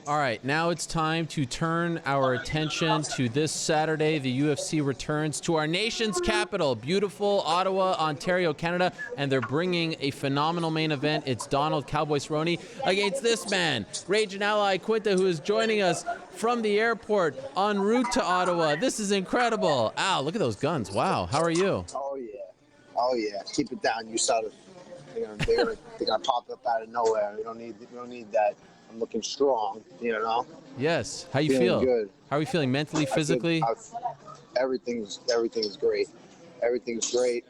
All right, now it's time to turn our attention to this Saturday. The UFC returns to our nation's capital, beautiful Ottawa, Ontario, Canada, and they're bringing a phenomenal main event. It's Donald Cowboy Cerrone against this man, Raging Al Iaquinta, who is joining us from the airport en route to Ottawa. This is incredible. Al, look at those guns. Wow, how are you? Oh yeah. Keep it down. You saw it. They're gonna pop up out of nowhere. We don't need that. I'm looking strong, Yes. How you feeling feel? Good. How are you feeling mentally, physically? Everything's great. Everything's great.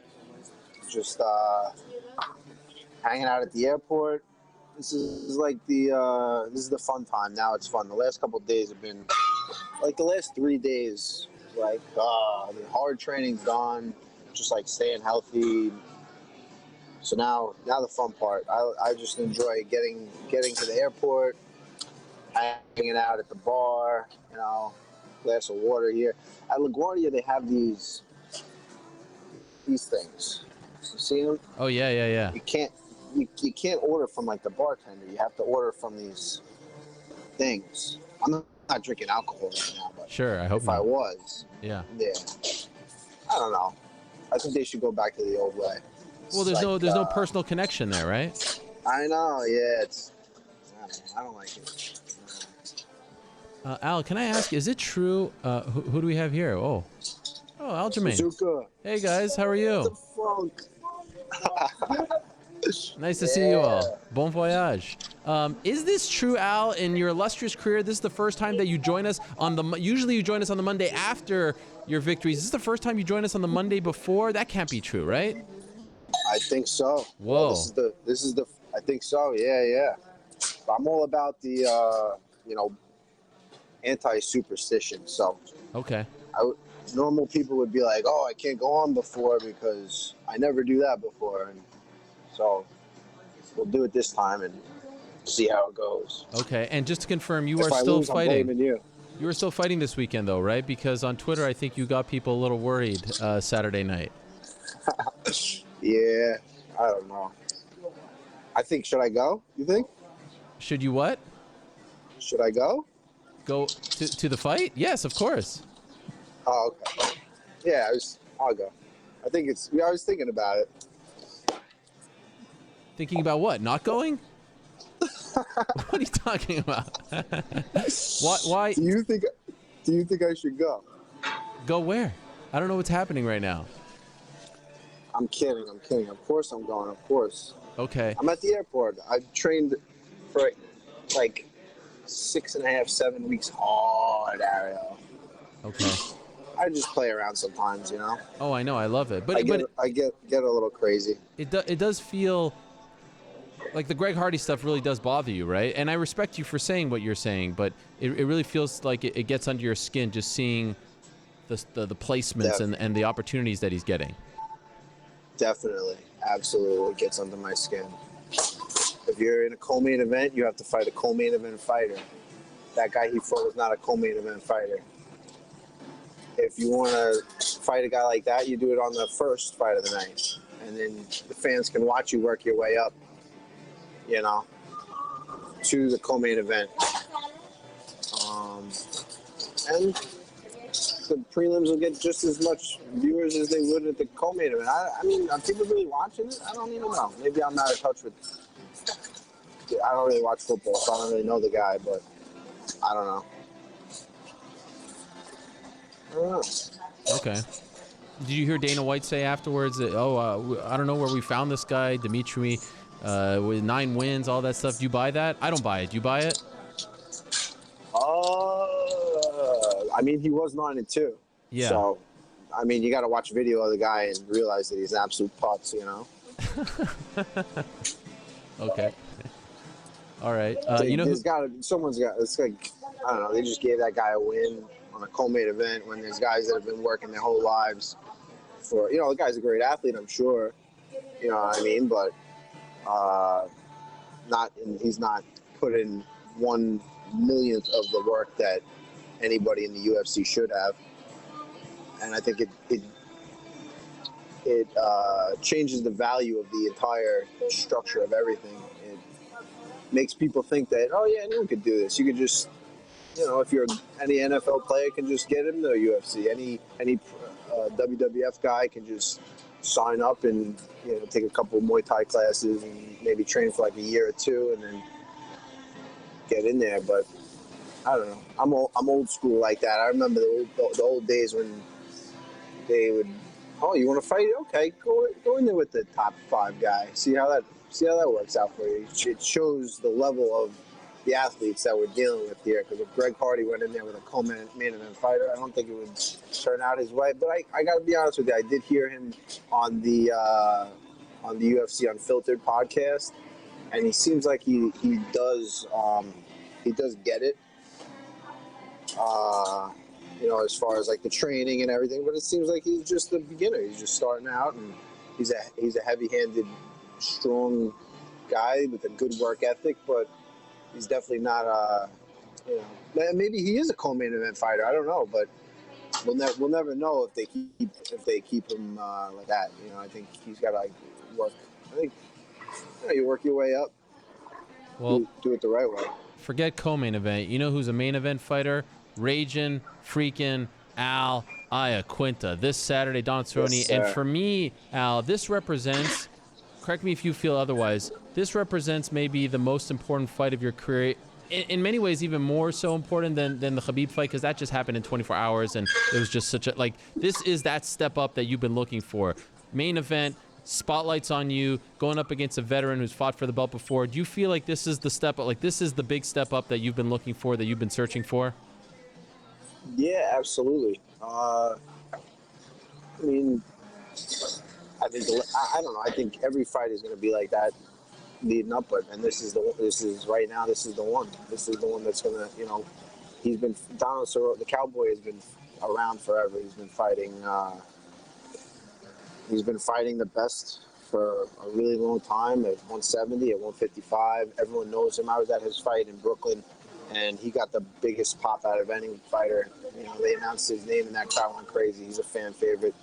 Just hanging out at the airport. This is the fun time. Now it's fun. The last couple of days have been like the last 3 days. The hard training's done. Just like staying healthy. So now the fun part. I just enjoy getting to the airport, hanging out at the bar, glass of water here. At LaGuardia, they have these things. You see them? Oh yeah. You can't order from like the bartender. You have to order from these things. I'm not drinking alcohol right now, but sure, I hope if not. I was, yeah. I don't know. I think they should go back to the old way. Well, there's no personal connection there, right? I know, yeah. I don't like it. Al, can I ask, is it true? Who do we have here? Oh, Aljamain. Suzuka. Hey guys, how are you? What the fuck? Nice to see you all. Bon voyage. Is this true, Al? In your illustrious career, this is the first time that you join us on the. Usually, you join us on the Monday after your victories. Is this the first time you join us on the Monday before? That can't be true, right? I think so. Whoa. This is the. I think so. Yeah. I'm all about the anti-superstition. So. Okay. Normal people would be like, "Oh, I can't go on before because I never do that before," and so we'll do it this time and see how it goes. Okay. And just to confirm, you If are I still lose, fighting. I'm blaming you. You are still fighting this weekend, though, right? Because on Twitter, I think you got people a little worried Saturday night. Yeah, I don't know. I think, should I go? You think? Should you what? Should I go? Go to the fight? Yes, of course. Oh, okay. Yeah, I'll go. I was thinking about it. Thinking about what? Not going? What are you talking about? Why? Do you think I should go? Go where? I don't know what's happening right now. I'm kidding. Of course I'm going. Of course. Okay. I'm at the airport. I've trained for like 6.5, 7 weeks hard, Ariel. Okay. I just play around sometimes, Oh, I know. I love it. But I get a little crazy. It does feel like the Greg Hardy stuff really does bother you, right? And I respect you for saying what you're saying, but it really feels like it gets under your skin just seeing the placements and the opportunities that he's getting. Definitely. Absolutely gets under my skin. If you're in a co-main event, you have to fight a co-main event fighter. That guy he fought was not a co-main event fighter. If you want to fight a guy like that, you do it on the first fight of the night. And then the fans can watch you work your way up, to the co-main event. And the prelims will get just as much viewers as they would at the co-main event. I mean, are people really watching it? I don't even know. Maybe I'm not in touch with. I don't really watch football, so I don't really know the guy, but I don't know. Okay. Did you hear Dana White say afterwards that, I don't know where we found this guy, Dmitrii, with 9 wins, all that stuff? Do you buy that? I don't buy it. Do you buy it? I mean, he was 9-2. Yeah. So, I mean, you got to watch video of the guy and realize that he's an absolute putz, Okay. All right. There's got to be, it's like, I don't know, they just gave that guy a win on a co-main event when there's guys that have been working their whole lives for, the guy's a great athlete, I'm sure, you know what I mean, but he's not put in 1/1,000,000th of the work that anybody in the UFC should have. And I think it changes the value of the entire structure of everything. makes people think that, oh yeah, anyone could do this. You could just, if you're any NFL player can just get into the UFC. Any WWF guy can just sign up and take a couple of Muay Thai classes and maybe train for like a year or two and then get in there. But I don't know. I'm old school like that. I remember the old days when they would, oh, you want to fight? Okay, go in there with the top 5 guy. See how that works out for you. It shows the level of the athletes that we're dealing with here. Because if Greg Hardy went in there with a co-main event fighter, I don't think it would turn out his way. But I got to be honest with you, I did hear him on the UFC Unfiltered podcast, and he seems like he does get it. As far as like the training and everything, but it seems like he's just a beginner. He's just starting out, and he's a heavy-handed, strong guy with a good work ethic, but he's definitely not maybe he is a co-main event fighter. I don't know, but we'll never know if they keep him like that. I think he's got to work. I think you work your way up. Well, do it the right way. Forget co-main event. You know who's a main event fighter? Raging, freaking Al Iaquinta this Saturday, Don Cerrone. Yes, and for me, Al, this represents, correct me if you feel otherwise, this represents maybe the most important fight of your career. In many ways, even more so important than the Khabib fight, because that just happened in 24 hours, and it was just such a, this is that step up that you've been looking for. Main event, spotlights on you, going up against a veteran who's fought for the belt before. Do you feel like this is the step up, this is the big step up that you've been looking for, that you've been searching for? Yeah, absolutely. I mean, I don't know. I think every fight is going to be like that leading up, and this is the one that's going to, he's been, Donald Cerrone, the Cowboy has been around forever. He's been fighting the best for a really long time at 170, at 155. Everyone knows him. I was at his fight in Brooklyn, and he got the biggest pop out of any fighter. They announced his name, and that crowd went crazy. He's a fan favorite.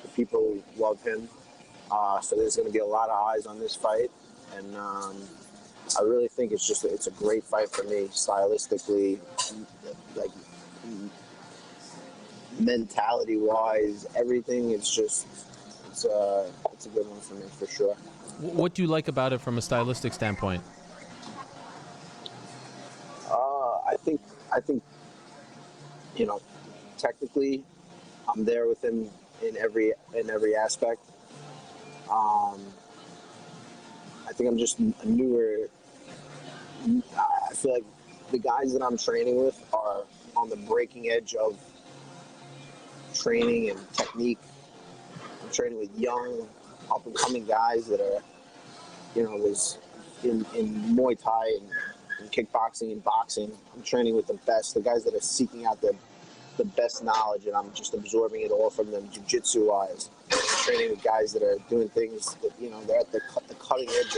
The people love him. So there's going to be a lot of eyes on this fight, and I really think it's a great fight for me, stylistically, like mentality-wise, everything. It's a good one for me for sure. What do you like about it from a stylistic standpoint? I think, technically, I'm there with him in every aspect. I think I'm just a newer. I feel like the guys that I'm training with are on the breaking edge of training and technique. I'm training with young, up-and-coming guys that are, was in Muay Thai and kickboxing and boxing. I'm training with the best, the guys that are seeking out the best knowledge, and I'm just absorbing it all from them jiu-jitsu wise. I'm training with guys that are doing things that, they're at the cutting edge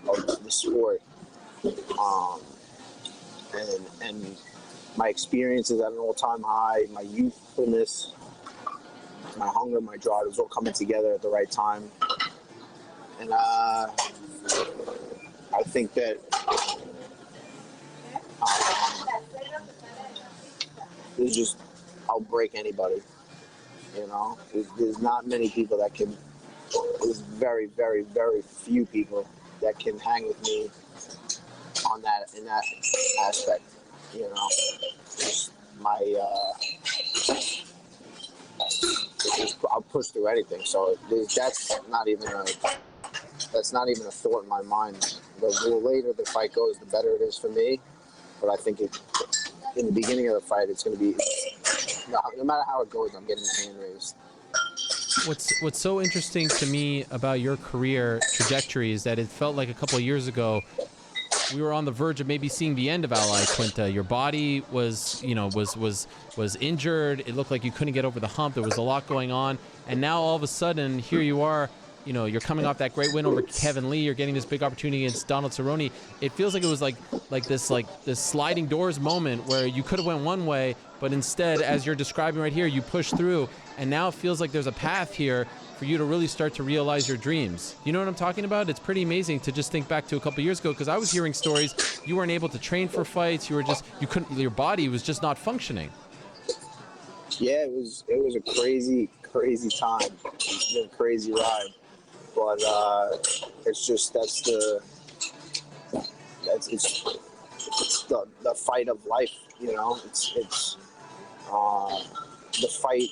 of the sport. And my experience is at an all-time high. My youthfulness, my hunger, my drive is all coming together at the right time. And I think that I'll break anybody. There's not many people that can. There's very, very, very few people that can hang with me on that in that aspect. I'll push through anything. So that's not even a thought in my mind. The later the fight goes, the better it is for me. But I think in the beginning of the fight, it's going to be, no matter how it goes, I'm getting the hand raised. What's so interesting to me about your career trajectory is that it felt like a couple of years ago we were on the verge of maybe seeing the end of Al Iaquinta. Your body was injured. It looked like you couldn't get over the hump. There was a lot going on, and now all of a sudden here you are, you're coming off that great win over Kevin Lee. You're getting this big opportunity against Donald Cerrone. It feels like it was like this sliding doors moment where you could have went one way, but instead, as you're describing right here, you push through, and now it feels like there's a path here for you to really start to realize your dreams. You know what I'm talking about? It's pretty amazing to just think back to a couple years ago, because I was hearing stories you weren't able to train for fights. You couldn't. Your body was just not functioning. Yeah, it was a crazy time. It's been a crazy ride, but it's just it's the fight of life. It's the fight.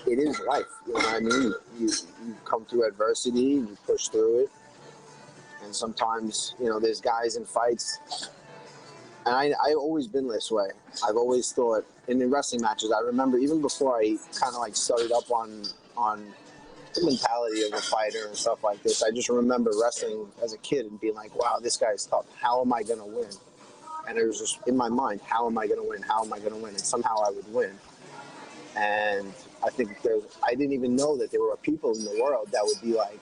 It is life. You know what I mean? You come through adversity and you push through it, and sometimes there's guys in fights. And I've always been this way. I've always thought in the wrestling matches. I remember even before I kind of like studied up on the mentality of a fighter and stuff like this. I just remember wrestling as a kid and being like, "Wow, this guy's tough. How am I gonna win?" And it was just in my mind, "How am I gonna win? How am I gonna win?" And somehow I would win. And I think I didn't even know that there were people in the world that would be like,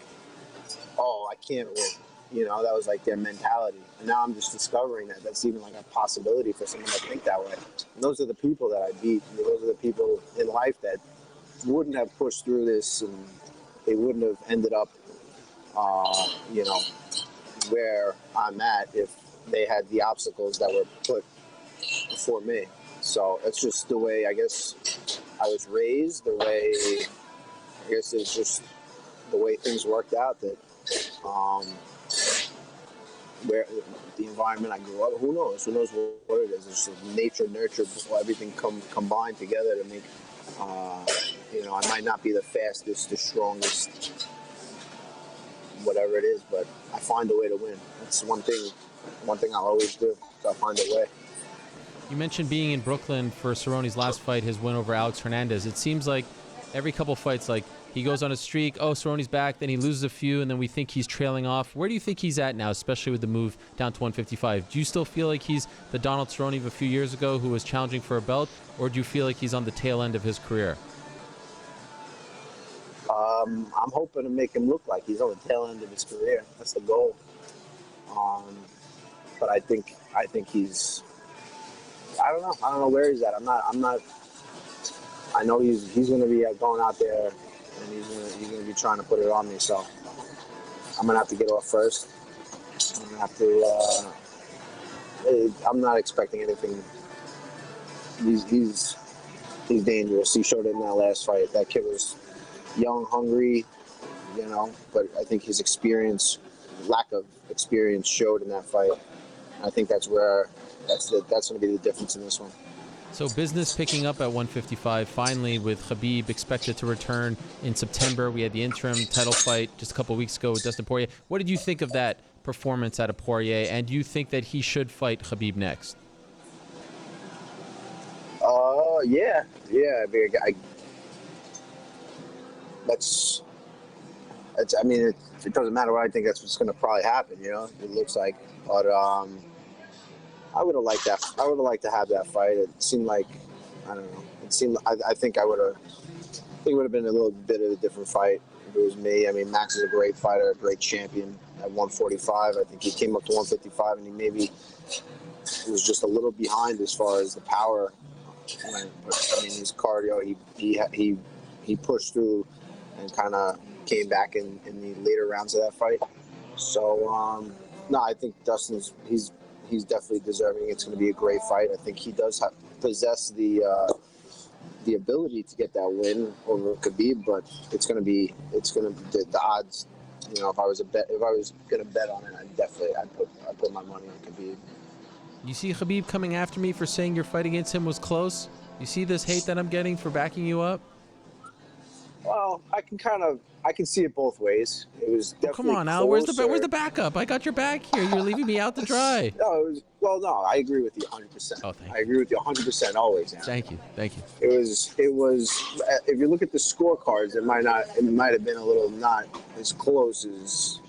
"Oh, I can't win." That was like their mentality. And now I'm just discovering that that's even like a possibility for someone to think that way. And those are the people that I beat. Those are the people in life that wouldn't have pushed through this, and they wouldn't have ended up, where I'm at if they had the obstacles that were put before me. So it's just the way, I guess, I was raised, the way, I guess it's just the way things worked out that, where the environment I grew up, who knows what it is. It's just nature, nurture, everything combined together to make, I might not be the fastest, the strongest, whatever it is, but I find a way to win. That's one thing I'll always do. So I find a way. You mentioned being in Brooklyn for Cerrone's last fight, his win over Alex Hernandez. It seems like every couple fights, like he goes on a streak, Cerrone's back, then he loses a few, and then we think he's trailing off. Where do you think he's at now, especially with the move down to 155? Do you still feel like he's the Donald Cerrone of a few years ago who was challenging for a belt, or do you feel like he's on the tail end of his career? I'm hoping to make him look like he's on the tail end of his career. That's the goal. But I think he's. I don't know where he's at. I'm not. I know he's going to be going out there, and he's going to be trying to put it on me. So I'm going to have to get off first. I'm going to have to. I'm not expecting anything. He's dangerous. He showed it in that last fight. That kid was young, hungry, but I think his lack of experience showed in that fight. I think that's going to be the difference in this one. So business picking up at 155 finally, with Khabib expected to return in September. We had the interim title fight just a couple of weeks ago with Dustin Poirier. What did you think of that performance out of Poirier, and do you think that he should fight Khabib next? Yeah. I mean, it doesn't matter what I think. That's what's going to probably happen. It looks like, but I would have liked that. I would have liked to have that fight. It seemed like, I don't know. I think it would have been a little bit of a different fight if it was me. I mean, Max is a great fighter, a great champion at 145. I think he came up to 155, and he maybe was just a little behind as far as the power. But I mean, his cardio, he pushed through and kind of came back in the later rounds of that fight. So no, I think Dustin's he's definitely deserving. It's going to be a great fight. I think he does possess the ability to get that win over Khabib, but it's going to be the odds. If I was going to bet on it, I'd put my money on Khabib. You see Khabib coming after me for saying your fight against him was close? You see this hate that I'm getting for backing you up? Well, I can see it both ways. It was definitely come on, Al. Where's the backup? I got your back here. You're leaving me out to dry. No, I agree with you 100%. Oh, thank you. I agree with you 100% always. Al. Thank you. It was. If you look at the scorecards, it might have been a little not as close as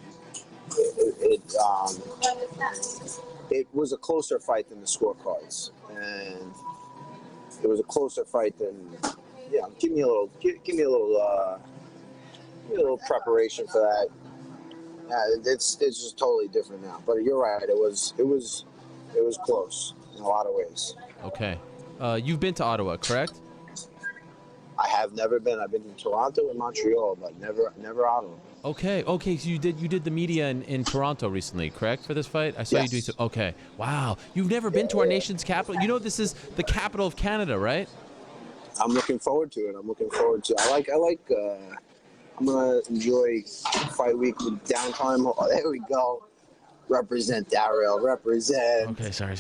it was a closer fight than the scorecards, and it was a closer fight than give me a little, give me a little preparation for that. Yeah, it's just totally different now. But you're right. It was close in a lot of ways. Okay. You've been to Ottawa, correct? I have never been. I've been to Toronto and Montreal, but never Ottawa. Okay. So you did the media in Toronto recently, correct, for this fight? I saw you doing so. Okay. Wow. You've never been to our nation's capital. You know this is the capital of Canada, right? I'm looking forward to it. I'm gonna enjoy fight week with downtime. Oh, there we go. Represent Ariel. Represent. Okay. Sorry.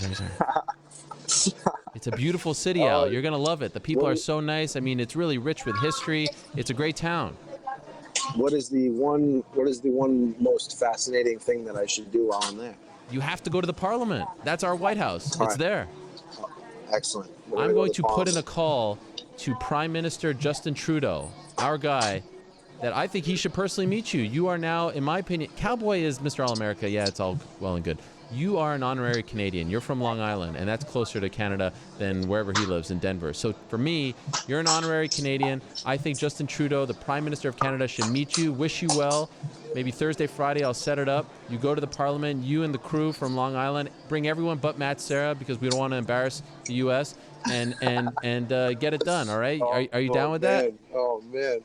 It's a beautiful city, Al. You're gonna love it. The people are so nice. I mean, it's really rich with history. It's a great town. What is the one most fascinating thing that I should do while I'm there? You have to go to the Parliament. That's our White House. It's there. Oh, excellent. I'm going to put in a call to Prime Minister Justin Trudeau, our guy, that I think he should personally meet you. You are now, in my opinion, Cowboy is Mr. All-America. Yeah, it's all well and good. You are an honorary Canadian. You're from Long Island, and that's closer to Canada than wherever he lives in Denver. So for me, you're an honorary Canadian. I think Justin Trudeau, the Prime Minister of Canada, should meet you, wish you well. Maybe Thursday, Friday, I'll set it up. You go to the Parliament, you and the crew from Long Island. Bring everyone but Matt Serra because we don't want to embarrass the U.S. and get it done, all right? Are you down with that? Oh, man.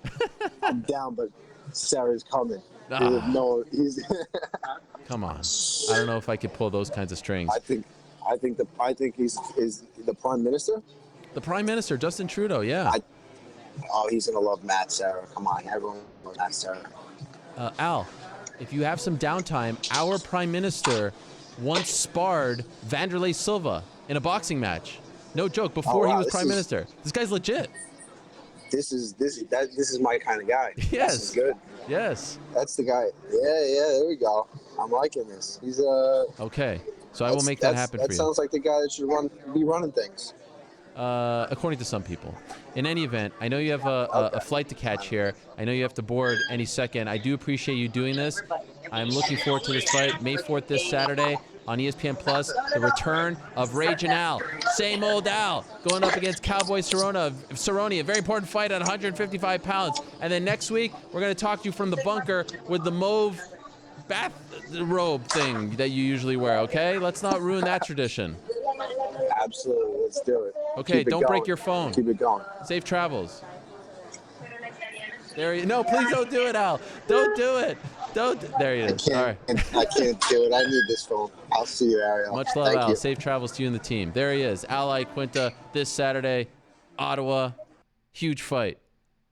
I'm down, but Sarah's coming. Come on. I don't know if I could pull those kinds of strings. I think he's the Prime Minister. The Prime Minister, Justin Trudeau, yeah. He's gonna love Matt Serra. Come on, everyone loves Matt Serra. Al, if you have some downtime, our Prime Minister once sparred Vanderlei Silva in a boxing match. No joke. Before he was Prime Minister. This guy's legit. This is my kind of guy. Yes. This is good. Yes. That's the guy. Yeah, there we go. I'm liking this. He's okay. So I will make that happen for you. That sounds like the guy that should be running things. According to some people. In any event, I know you have a flight to catch here. I know you have to board any second. I do appreciate you doing this. I'm looking forward to this fight, May 4th this Saturday on ESPN Plus. The return of Raging Al. Same old Al going up against Cowboy Cerrone, a very important fight at 155 pounds. And then next week, we're going to talk to you from the bunker with the mauve bathrobe thing that you usually wear, okay? Let's not ruin that tradition. Absolutely. Let's do it. Okay, don't break your phone. Keep it going. Safe travels. No, please don't do it, Al. Don't do it. There he is. All right. I can't do it. I need this phone. I'll see you, Ariel. Much love, Al. Safe travels to you and the team. There he is. Al Iaquinta this Saturday, Ottawa. Huge fight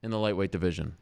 in the lightweight division.